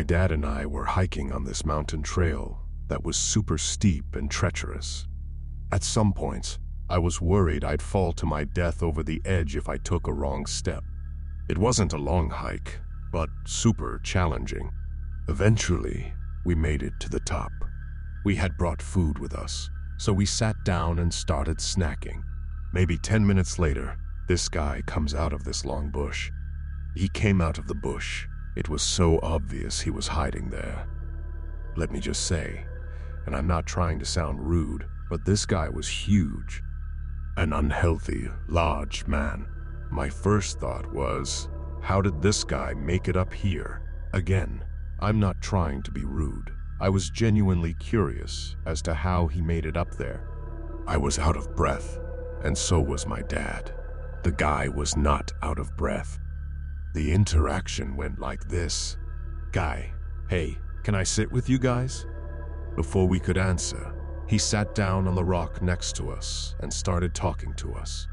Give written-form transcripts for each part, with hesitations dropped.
dad and I were hiking on this mountain trail that was super steep and treacherous. At some points, I was worried I'd fall to my death over the edge if I took a wrong step. It wasn't a long hike, but super challenging. Eventually, we made it to the top. We had brought food with us, so we sat down and started snacking. Maybe 10 minutes later, this guy comes out of this long bush. He came out of the bush. It was so obvious he was hiding there. Let me just say, and I'm not trying to sound rude, but this guy was huge. An unhealthy, large man. My first thought was, how did this guy make it up here? Again, I'm not trying to be rude. I was genuinely curious as to how he made it up there. I was out of breath, and so was my dad. The guy was not out of breath. The interaction went like this. Guy, hey, can I sit with you guys? Before we could answer, he sat down on the rock next to us and started talking to us.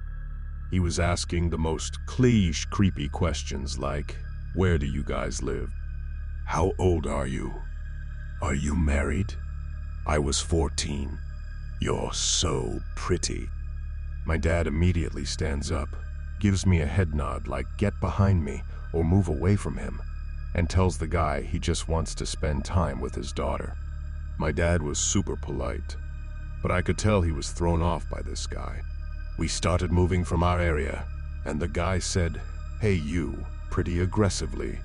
He was asking the most cliche, creepy questions like, where do you guys live? How old are you? Are you married? I was 14. You're so pretty. My dad immediately stands up, gives me a head nod like get behind me or move away from him, and tells the guy he just wants to spend time with his daughter. My dad was super polite, but I could tell he was thrown off by this guy. We started moving from our area, and the guy said, "Hey you," pretty aggressively.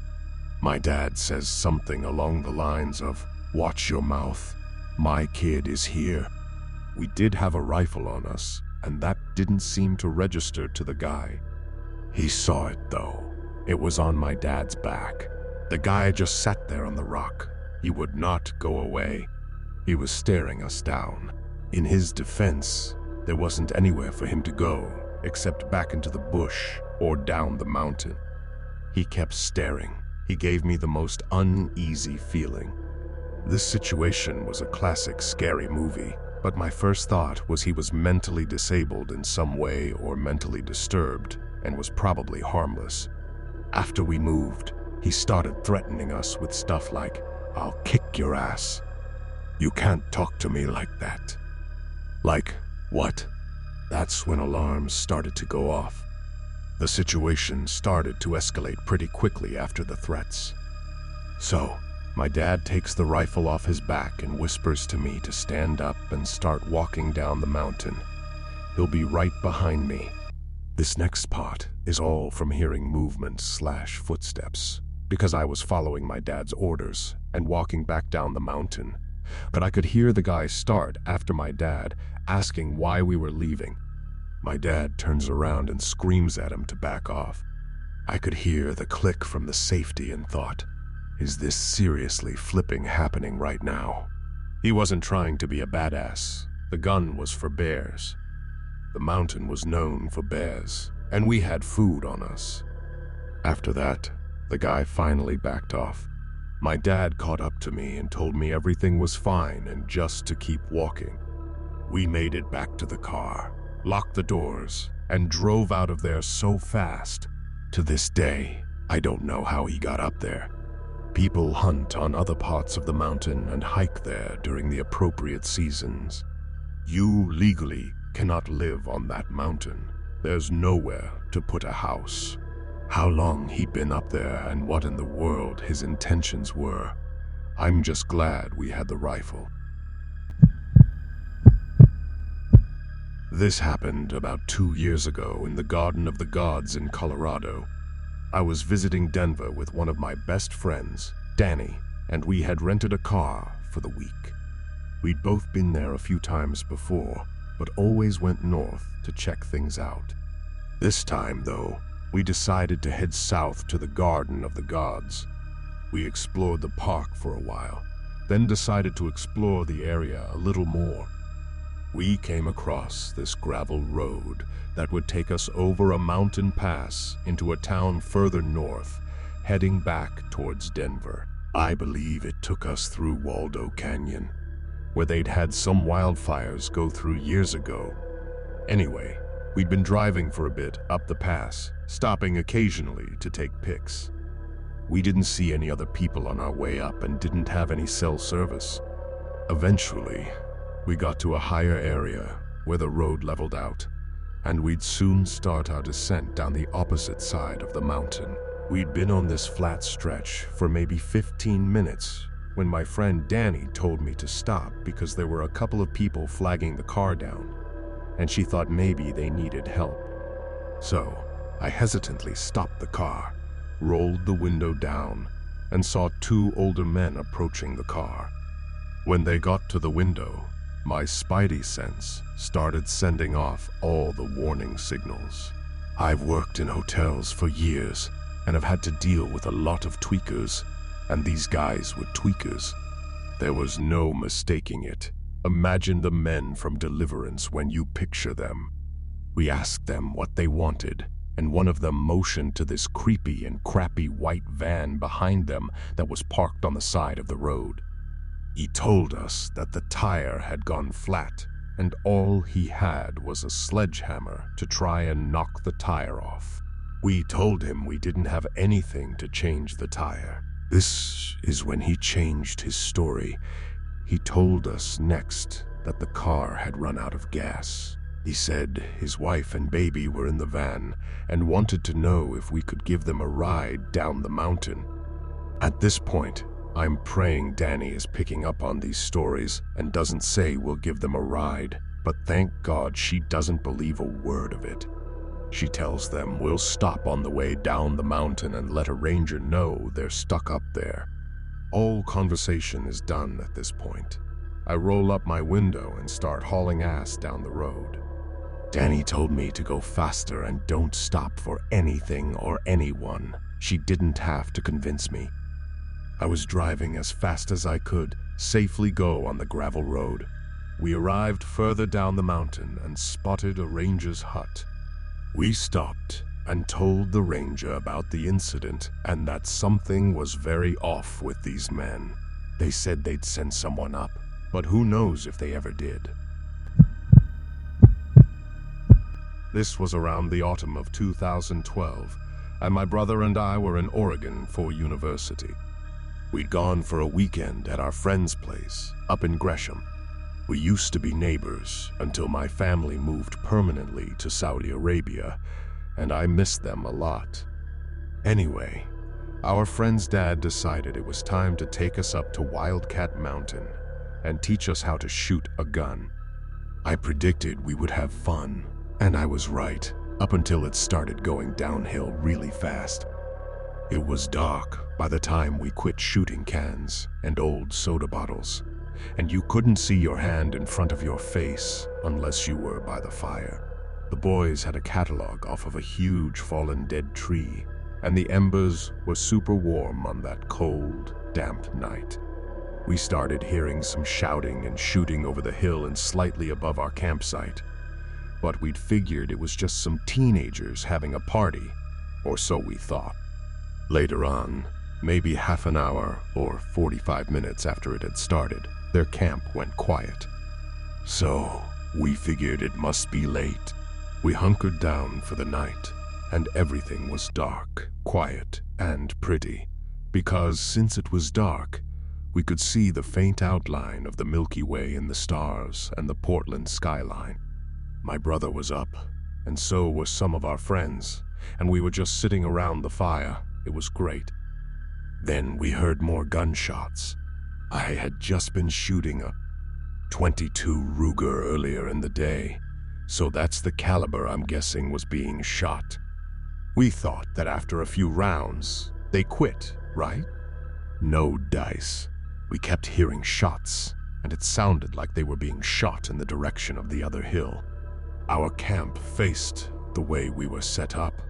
My dad says something along the lines of, "Watch your mouth. My kid is here." We did have a rifle on us, and that didn't seem to register to the guy. He saw it though. It was on my dad's back. The guy just sat there on the rock. He would not go away. He was staring us down. In his defense, there wasn't anywhere for him to go except back into the bush or down the mountain. He kept staring. He gave me the most uneasy feeling. This situation was a classic scary movie, but my first thought was he was mentally disabled in some way or mentally disturbed and was probably harmless. After we moved, he started threatening us with stuff like, "I'll kick your ass. You can't talk to me like that." Like, what? That's when alarms started to go off. The situation started to escalate pretty quickly after the threats. So, my dad takes the rifle off his back and whispers to me to stand up and start walking down the mountain. He'll be right behind me. This next part is all from hearing movement/footsteps, because I was following my dad's orders and walking back down the mountain. But I could hear the guy start after my dad, asking why we were leaving. My dad turns around and screams at him to back off. I could hear the click from the safety and thought, is this seriously flipping happening right now? He wasn't trying to be a badass. The gun was for bears. The mountain was known for bears, and we had food on us. After that, the guy finally backed off. My dad caught up to me and told me everything was fine and just to keep walking. We made it back to the car, locked the doors, and drove out of there so fast. To this day, I don't know how he got up there. People hunt on other parts of the mountain and hike there during the appropriate seasons. You legally cannot live on that mountain. There's nowhere to put a house. How long he'd been up there and what in the world his intentions were, I'm just glad we had the rifle. This happened about 2 years ago in the Garden of the Gods in Colorado. I was visiting Denver with one of my best friends, Danny, and we had rented a car for the week. We'd both been there a few times before, but always went north to check things out. This time, though, we decided to head south to the Garden of the Gods. We explored the park for a while, then decided to explore the area a little more. We came across this gravel road that would take us over a mountain pass into a town further north, heading back towards Denver. I believe it took us through Waldo Canyon, where they'd had some wildfires go through years ago. Anyway, we'd been driving for a bit up the pass, stopping occasionally to take pics. We didn't see any other people on our way up and didn't have any cell service. Eventually, we got to a higher area where the road leveled out, and we'd soon start our descent down the opposite side of the mountain. We'd been on this flat stretch for maybe 15 minutes when my friend Danny told me to stop because there were a couple of people flagging the car down, and she thought maybe they needed help. So, I hesitantly stopped the car, rolled the window down, and saw two older men approaching the car. When they got to the window, my spidey sense started sending off all the warning signals. I've worked in hotels for years and have had to deal with a lot of tweakers, and these guys were tweakers. There was no mistaking it. Imagine the men from Deliverance when you picture them. We asked them what they wanted, and one of them motioned to this creepy and crappy white van behind them that was parked on the side of the road. He told us that the tire had gone flat, and all he had was a sledgehammer to try and knock the tire off. We told him we didn't have anything to change the tire. This is when he changed his story. He told us next that the car had run out of gas. He said his wife and baby were in the van and wanted to know if we could give them a ride down the mountain. At this point, I'm praying Danny is picking up on these stories and doesn't say we'll give them a ride, but thank God she doesn't believe a word of it. She tells them we'll stop on the way down the mountain and let a ranger know they're stuck up there. All conversation is done at this point. I roll up my window and start hauling ass down the road. Danny told me to go faster and don't stop for anything or anyone. She didn't have to convince me. I was driving as fast as I could safely go on the gravel road. We arrived further down the mountain and spotted a ranger's hut. We stopped and told the ranger about the incident and that something was very off with these men. They said they'd send someone up, but who knows if they ever did. This was around the autumn of 2012, and my brother and I were in Oregon for university. We'd gone for a weekend at our friend's place up in Gresham. We used to be neighbors until my family moved permanently to Saudi Arabia, and I missed them a lot. Anyway, our friend's dad decided it was time to take us up to Wildcat Mountain and teach us how to shoot a gun. I predicted we would have fun, and I was right, up until it started going downhill really fast. It was dark by the time we quit shooting cans and old soda bottles, and you couldn't see your hand in front of your face unless you were by the fire. The boys had a catalog off of a huge fallen dead tree, and the embers were super warm on that cold, damp night. We started hearing some shouting and shooting over the hill and slightly above our campsite, but we'd figured it was just some teenagers having a party, or so we thought. Later on, maybe half an hour or 45 minutes after it had started, their camp went quiet. So, we figured it must be late. We hunkered down for the night, and everything was dark, quiet, and pretty, because since it was dark, we could see the faint outline of the Milky Way in the stars and the Portland skyline. My brother was up, and so were some of our friends, and we were just sitting around the fire. It was great. Then we heard more gunshots. I had just been shooting a .22 Ruger earlier in the day, so that's the caliber I'm guessing was being shot. We thought that after a few rounds, they quit, right? No dice. We kept hearing shots, and it sounded like they were being shot in the direction of the other hill. Our camp faced the way we were set up.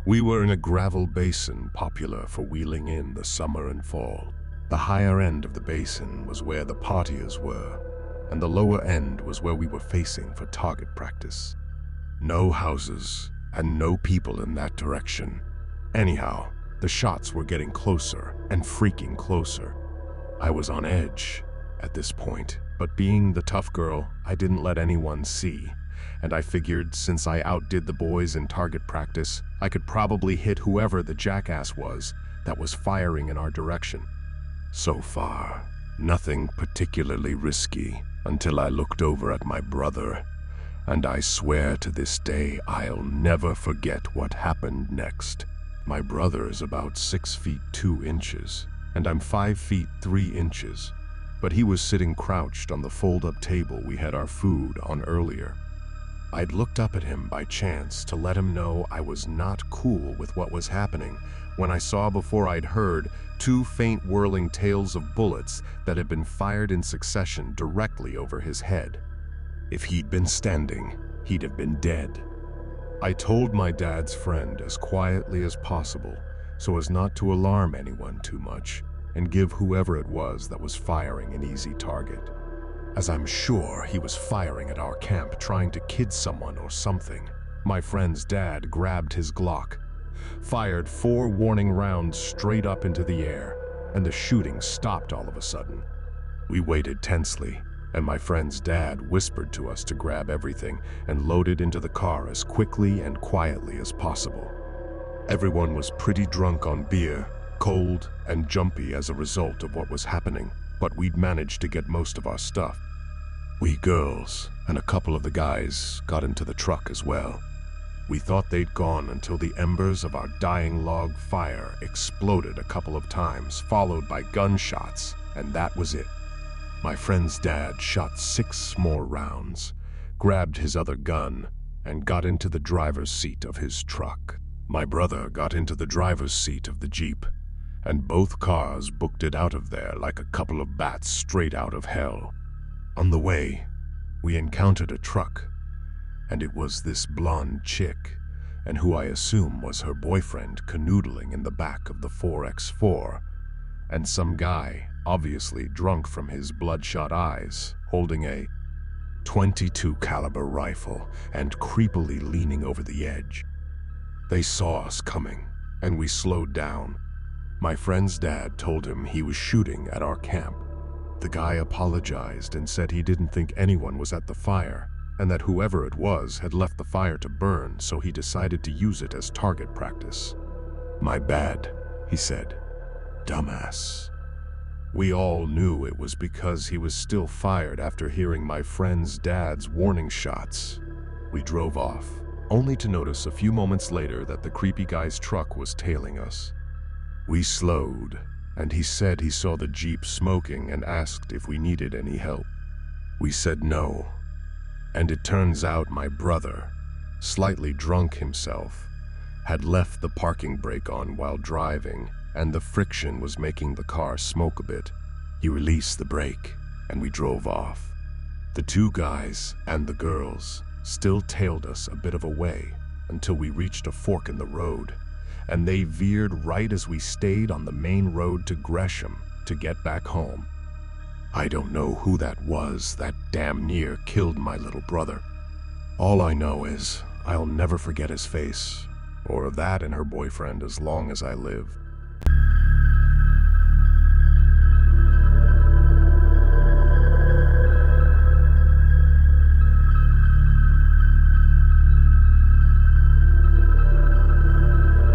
We were in a gravel basin popular for wheeling in the summer and fall. The higher end of the basin was where the partiers were, and the lower end was where we were facing for target practice. No houses and no people in that direction. Anyhow, the shots were getting closer and freaking closer. I was on edge at this point, but being the tough girl, I didn't let anyone see, and I figured since I outdid the boys in target practice, I could probably hit whoever the jackass was that was firing in our direction. So far, nothing particularly risky until I looked over at my brother, and I swear to this day I'll never forget what happened next. My brother is about 6 feet 2 inches, and I'm 5 feet 3 inches, but he was sitting crouched on the fold-up table we had our food on earlier. I'd looked up at him by chance to let him know I was not cool with what was happening when I saw before I'd heard 2 faint whirling tails of bullets that had been fired in succession directly over his head. If he'd been standing, he'd have been dead. I told my dad's friend as quietly as possible so as not to alarm anyone too much and give whoever it was that was firing an easy target, as I'm sure he was firing at our camp trying to kid someone or something. My friend's dad grabbed his Glock, fired 4 warning rounds straight up into the air, and the shooting stopped all of a sudden. We waited tensely, and my friend's dad whispered to us to grab everything and load it into the car as quickly and quietly as possible. Everyone was pretty drunk on beer, cold and jumpy as a result of what was happening, but we'd managed to get most of our stuff. We girls and a couple of the guys got into the truck as well. We thought they'd gone until the embers of our dying log fire exploded a couple of times, followed by gunshots, and that was it. My friend's dad shot 6 more rounds, grabbed his other gun, and got into the driver's seat of his truck. My brother got into the driver's seat of the Jeep, and both cars booked it out of there like a couple of bats straight out of hell. On the way, we encountered a truck, and it was this blonde chick, and who I assume was her boyfriend, canoodling in the back of the 4X4, and some guy, obviously drunk from his bloodshot eyes, holding a .22 caliber rifle and creepily leaning over the edge. They saw us coming, and we slowed down. My friend's dad told him he was shooting at our camp. The guy apologized and said he didn't think anyone was at the fire, and that whoever it was had left the fire to burn, so he decided to use it as target practice. "My bad," he said. "Dumbass." We all knew it was because he was still fired after hearing my friend's dad's warning shots. We drove off, only to notice a few moments later that the creepy guy's truck was tailing us. We slowed, and he said he saw the Jeep smoking and asked if we needed any help. We said no, and it turns out my brother, slightly drunk himself, had left the parking brake on while driving, and the friction was making the car smoke a bit. He released the brake, and we drove off. The 2 guys and the girls still tailed us a bit of a way until we reached a fork in the road, and they veered right as we stayed on the main road to Gresham to get back home. I don't know who that was that damn near killed my little brother. All I know is I'll never forget his face, or that and her boyfriend as long as I live.